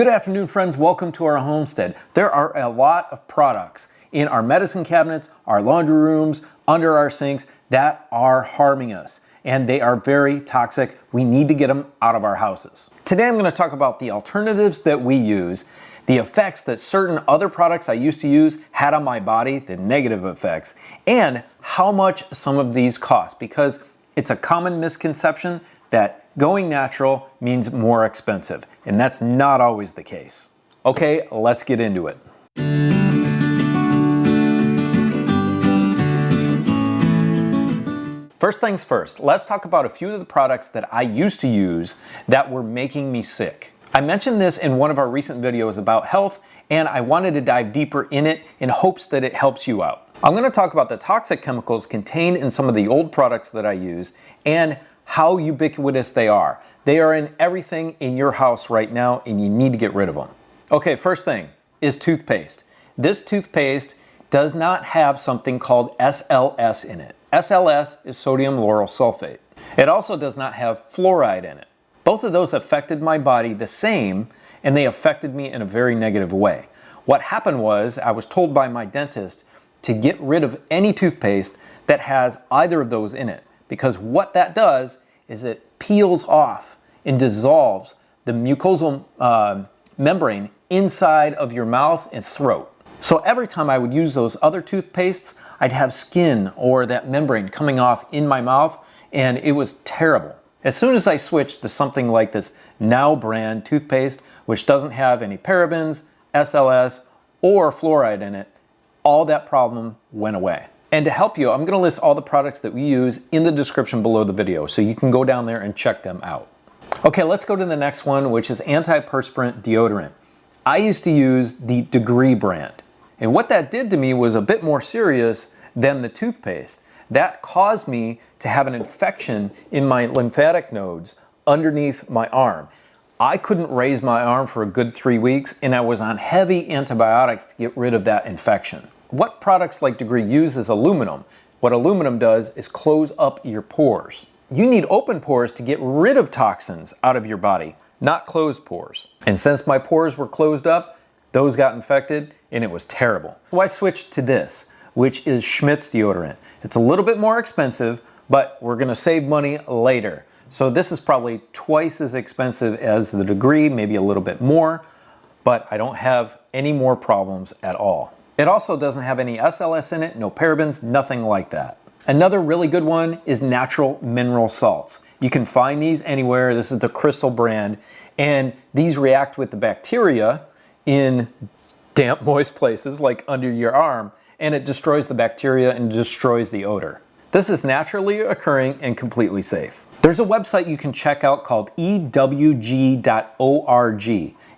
Good afternoon, friends. Welcome to our homestead. There are a lot of products in our medicine cabinets, our laundry rooms, under our sinks that are harming us, and they are very toxic. We need to get them out of our houses. Today I'm going to talk about the alternatives that we use, the effects that certain other products I used to use had on my body, the negative effects, and how much some of these cost, because it's a common misconception that going natural means more expensive, and that's not always the case. Okay, let's get into it. First things first, let's talk about a few of the products that I used to use that were making me sick. I mentioned this in one of our recent videos about health, and I wanted to dive deeper in it in hopes that it helps you out. I'm going to talk about the toxic chemicals contained in some of the old products that I use and how ubiquitous they are. They are in everything in your house right now, and you need to get rid of them. Okay, first thing is toothpaste. This toothpaste does not have something called SLS in it. SLS is sodium lauryl sulfate. It also does not have fluoride in it. Both of those affected my body the same, and they affected me in a very negative way. What happened was I was told by my dentist to get rid of any toothpaste that has either of those in it, because what that does is it peels off and dissolves the mucosal membrane inside of your mouth and throat. So every time I would use those other toothpastes, I'd have skin or that membrane coming off in my mouth, and it was terrible. As soon as I switched to something like this Now brand toothpaste, which doesn't have any parabens, SLS, or fluoride in it, all that problem went away. And to help you, I'm going to list all the products that we use in the description below the video, so you can go down there and check them out. Okay, let's go to the next one, which is antiperspirant deodorant. I used to use the Degree brand. And what that did to me was a bit more serious than the toothpaste. That caused me to have an infection in my lymphatic nodes underneath my arm. I couldn't raise my arm for a good 3 weeks, and I was on heavy antibiotics to get rid of that infection. What products like Degree use is aluminum. What aluminum does is close up your pores. You need open pores to get rid of toxins out of your body, not closed pores. And since my pores were closed up, those got infected, and it was terrible. So I switched to this, which is Schmidt's deodorant. It's a little bit more expensive, but we're gonna save money later. So this is probably twice as expensive as the Degree, maybe a little bit more, but I don't have any more problems at all. It also doesn't have any SLS in it, no parabens, nothing like that. Another really good one is natural mineral salts. You can find these anywhere. This is the Crystal brand, and these react with the bacteria in damp, moist places like under your arm, and it destroys the bacteria and destroys the odor. This is naturally occurring and completely safe. There's a website you can check out called ewg.org,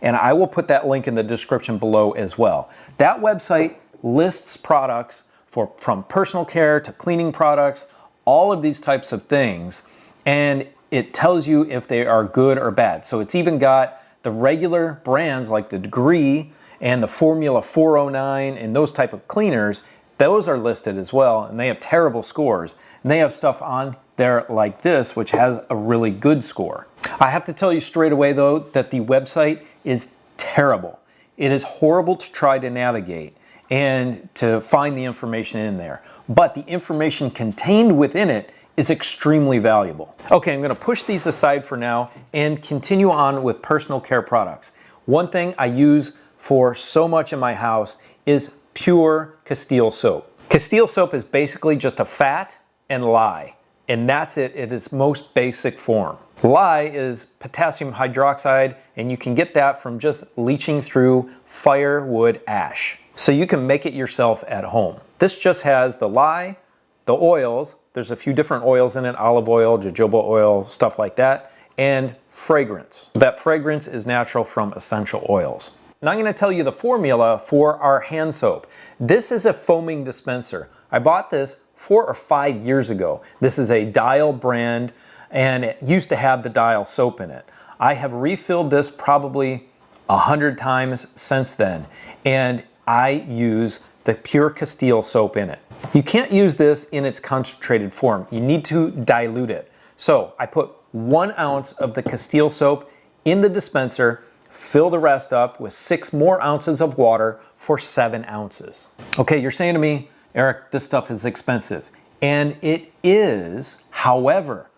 and I will put that link in the description below as well. That website lists products from personal care to cleaning products, all of these types of things, and it tells you if they are good or bad. So it's even got the regular brands like the Degree and the Formula 409 and those type of cleaners. Those are listed as well, and they have terrible scores. And they have stuff on there like this, which has a really good score. I have to tell you straight away, though, that the website is terrible. It is horrible to try to navigate and to find the information in there. But the information contained within it is extremely valuable. Okay, I'm going to push these aside for now and continue on with personal care products. One thing I use for so much in my house is pure Castile soap. Castile soap is basically just a fat and lye, and that's it in its most basic form. Lye is potassium hydroxide, and you can get that from just leaching through firewood ash. So you can make it yourself at home. This just has the lye, the oils, there's a few different oils in it, olive oil, jojoba oil, stuff like that, and fragrance. That fragrance is natural from essential oils. Now I'm going to tell you the formula for our hand soap. This is a foaming dispenser. I bought this 4 or 5 years ago. This is a Dial brand, and it used to have the Dial soap in it. I have refilled this probably 100 times since then, and I use the pure Castile soap in it. You can't use this in its concentrated form. You need to dilute it. So I put 1 ounce of the Castile soap in the dispenser, fill the rest up with 6 more ounces of water for 7 ounces. Okay, you're saying to me, Eric, this stuff is expensive. And it is, however,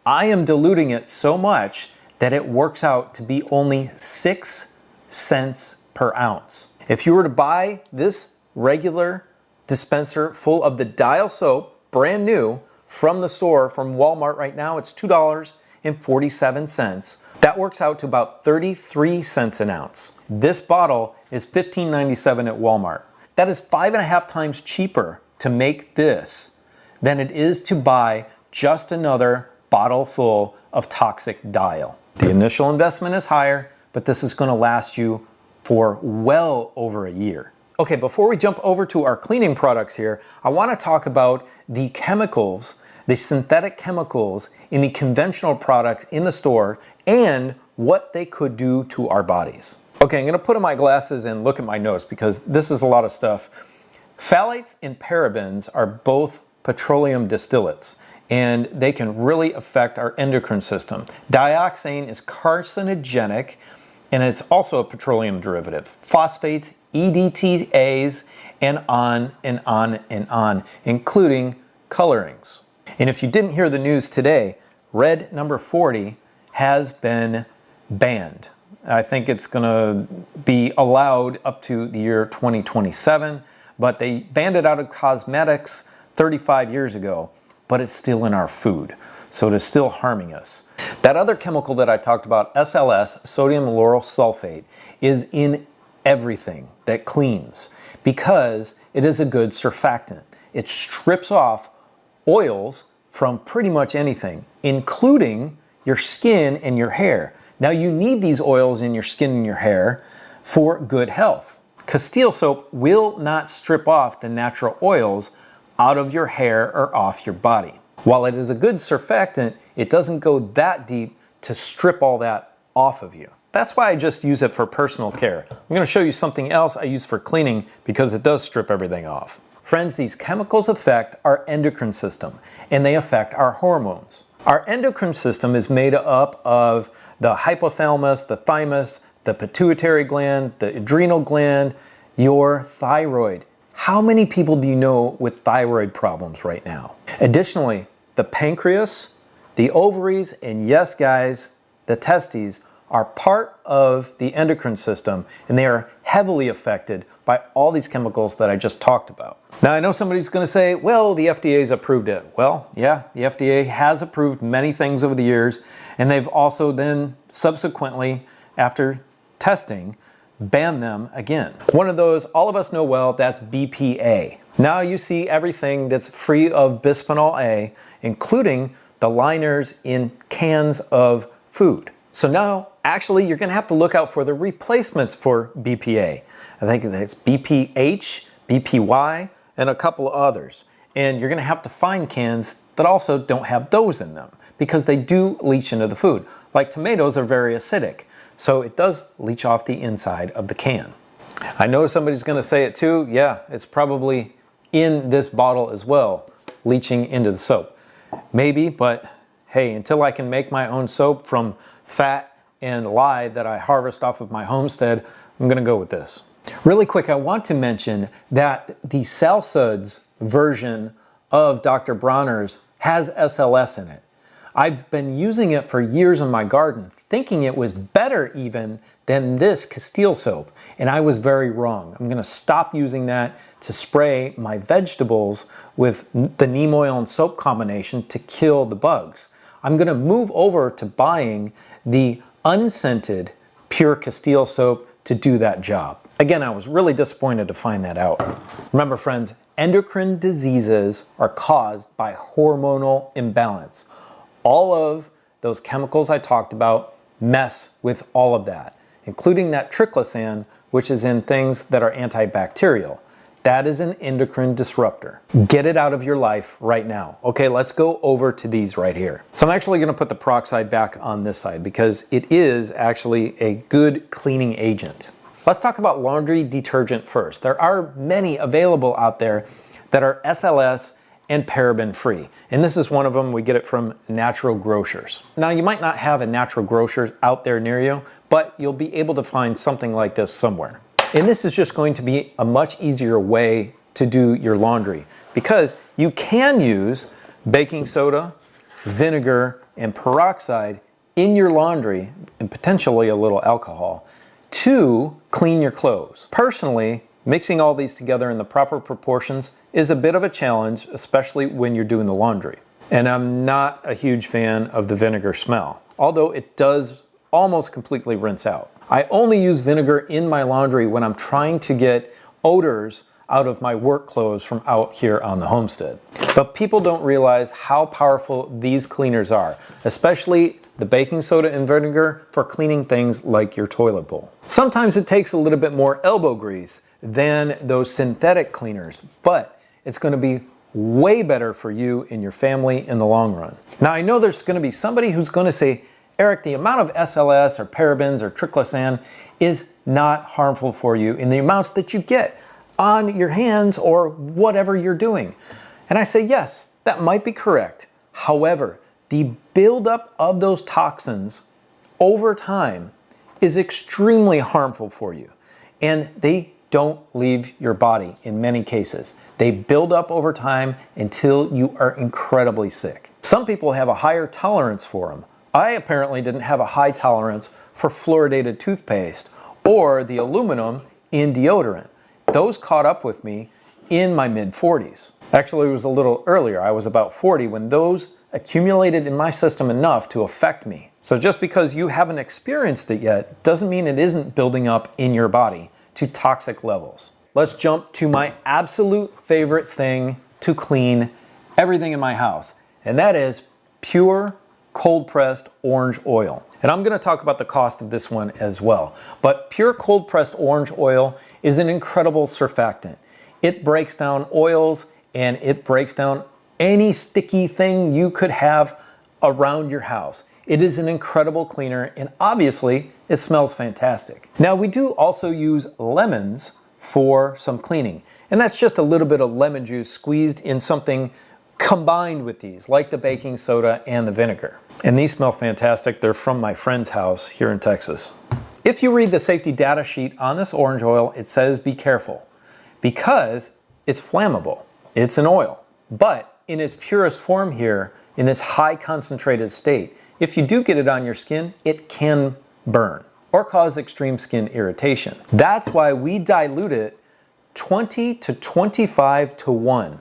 I am diluting it so much that it works out to be only 6 cents per ounce. If you were to buy this regular dispenser full of the Dial soap, brand new, from the store, from Walmart right now, it's $2.47. That works out to about 33 cents an ounce. This bottle is $15.97 at Walmart. That is 5.5 times cheaper to make this than it is to buy just another bottle full of toxic Dial. The initial investment is higher, but this is going to last you for well over a year. Okay, before we jump over to our cleaning products here, I want to talk about the chemicals, the synthetic chemicals in the conventional products in the store and what they could do to our bodies. Okay, I'm going to put on my glasses and look at my notes because this is a lot of stuff. Phthalates and parabens are both petroleum distillates, and they can really affect our endocrine system. Dioxane is carcinogenic, and it's also a petroleum derivative. Phosphates, EDTAs, and on and on and on, including colorings. And if you didn't hear the news today, red number 40 has been banned. I think it's going to be allowed up to the year 2027, but they banned it out of cosmetics 35 years ago, but it's still in our food, so it is still harming us. That other chemical that I talked about, SLS, sodium lauryl sulfate, is in everything that cleans because it is a good surfactant. It strips off oils from pretty much anything, including your skin and your hair. Now you need these oils in your skin and your hair for good health. Castile soap will not strip off the natural oils out of your hair or off your body. While it is a good surfactant, it doesn't go that deep to strip all that off of you. That's why I just use it for personal care. I'm going to show you something else I use for cleaning because it does strip everything off. Friends, these chemicals affect our endocrine system and they affect our hormones. Our endocrine system is made up of the hypothalamus, the thymus, the pituitary gland, the adrenal gland, your thyroid. How many people do you know with thyroid problems right now? Additionally, the pancreas, the ovaries, and yes guys, the testes are part of the endocrine system and they are heavily affected by all these chemicals that I just talked about. Now I know somebody's going to say, well, the FDA's approved it. Well, yeah, the FDA has approved many things over the years and they've also then subsequently, after testing, banned them again. One of those all of us know well, that's BPA. Now you see everything that's free of bisphenol A, including the liners in cans of food. So now, actually, you're going to have to look out for the replacements for BPA. I think that's BPH, BPY, and a couple of others. And you're going to have to find cans that also don't have those in them because they do leach into the food. Like tomatoes are very acidic, so it does leach off the inside of the can. I know somebody's going to say it too. Yeah, it's probably in this bottle as well, leaching into the soap. Maybe, but hey, until I can make my own soap from fat and lye that I harvest off of my homestead, I'm going to go with this. Really quick, I want to mention that the Salsuds version of Dr. Bronner's has SLS in it. I've been using it for years in my garden, thinking it was better even than this Castile soap, and I was very wrong. I'm going to stop using that to spray my vegetables with the neem oil and soap combination to kill the bugs. I'm going to move over to buying the unscented pure Castile soap to do that job. Again, I was really disappointed to find that out. Remember friends, endocrine diseases are caused by hormonal imbalance. All of those chemicals I talked about mess with all of that, including that triclosan, which is in things that are antibacterial. That is an endocrine disruptor. Get it out of your life right now. Okay, let's go over to these right here. So I'm actually gonna put the peroxide back on this side because it is actually a good cleaning agent. Let's talk about laundry detergent first. There are many available out there that are SLS and paraben free. And this is one of them. We get it from Natural Grocers. Now, you might not have a Natural Grocers out there near you, but you'll be able to find something like this somewhere. And this is just going to be a much easier way to do your laundry, because you can use baking soda, vinegar, and peroxide in your laundry, and potentially a little alcohol, to clean your clothes. Personally, mixing all these together in the proper proportions is a bit of a challenge, especially when you're doing the laundry. And I'm not a huge fan of the vinegar smell, although it does almost completely rinse out. I only use vinegar in my laundry when I'm trying to get odors out of my work clothes from out here on the homestead. But people don't realize how powerful these cleaners are, especially the baking soda and vinegar for cleaning things like your toilet bowl. Sometimes it takes a little bit more elbow grease than those synthetic cleaners, but it's going to be way better for you and your family in the long run. Now, I know there's going to be somebody who's going to say, Eric, the amount of SLS or parabens or triclosan is not harmful for you in the amounts that you get on your hands or whatever you're doing. And I say, yes, that might be correct. However, the buildup of those toxins over time is extremely harmful for you. And they don't leave your body in many cases. They build up over time until you are incredibly sick. Some people have a higher tolerance for them. I apparently didn't have a high tolerance for fluoridated toothpaste or the aluminum in deodorant. Those caught up with me in my mid-40s. Actually, it was a little earlier. I was about 40 when those accumulated in my system enough to affect me. So just because you haven't experienced it yet doesn't mean it isn't building up in your body to toxic levels. Let's jump to my absolute favorite thing to clean everything in my house, and that is pure cold-pressed orange oil. And I'm going to talk about the cost of this one as well. But pure cold-pressed orange oil is an incredible surfactant. It breaks down oils and it breaks down any sticky thing you could have around your house. It is an incredible cleaner, and obviously it smells fantastic. Now, we do also use lemons for some cleaning, and that's just a little bit of lemon juice squeezed in something combined with these, like the baking soda and the vinegar. And these smell fantastic. They're from my friend's house here in Texas. If you read the safety data sheet on this orange oil, it says be careful because it's flammable. It's an oil, but in its purest form here, in this high concentrated state, if you do get it on your skin, it can burn or cause extreme skin irritation. That's why we dilute it 20 to 25 to 1.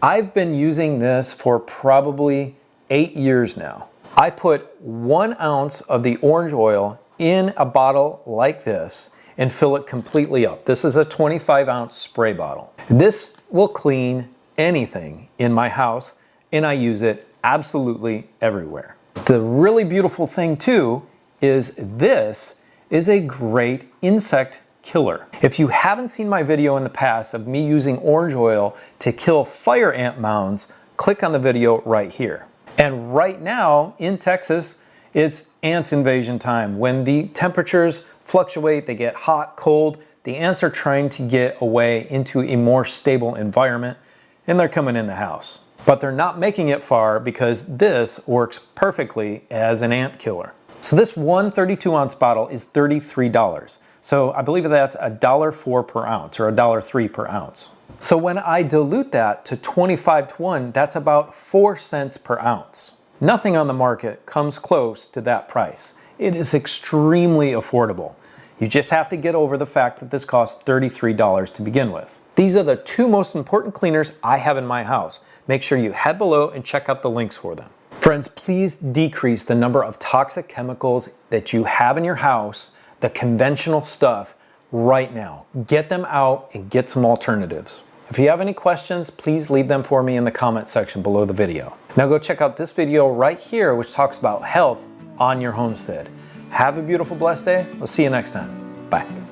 I've been using this for probably 8 years now. I put 1 ounce of the orange oil in a bottle like this and fill it completely up. This is a 25-ounce spray bottle. This will clean anything in my house, and I use it absolutely everywhere. The really beautiful thing too is this is a great insect killer. If you haven't seen my video in the past of me using orange oil to kill fire ant mounds, click on the video right here. And right now in Texas, it's ant invasion time. When the temperatures fluctuate, they get hot, cold, the ants are trying to get away into a more stable environment, and they're coming in the house. But they're not making it far because this works perfectly as an ant killer. So this one 32-ounce bottle is $33. So I believe that's $1.04 per ounce or $1.03 per ounce. So when I dilute that to 25 to 1, that's about 4 cents per ounce. Nothing on the market comes close to that price. It is extremely affordable. You just have to get over the fact that this costs $33 to begin with. These are the 2 most important cleaners I have in my house. Make sure you head below and check out the links for them. Friends, please decrease the number of toxic chemicals that you have in your house, the conventional stuff, right now. Get them out and get some alternatives. If you have any questions, please leave them for me in the comment section below the video. Now go check out this video right here, which talks about health on your homestead. Have a beautiful, blessed day. We'll see you next time. Bye.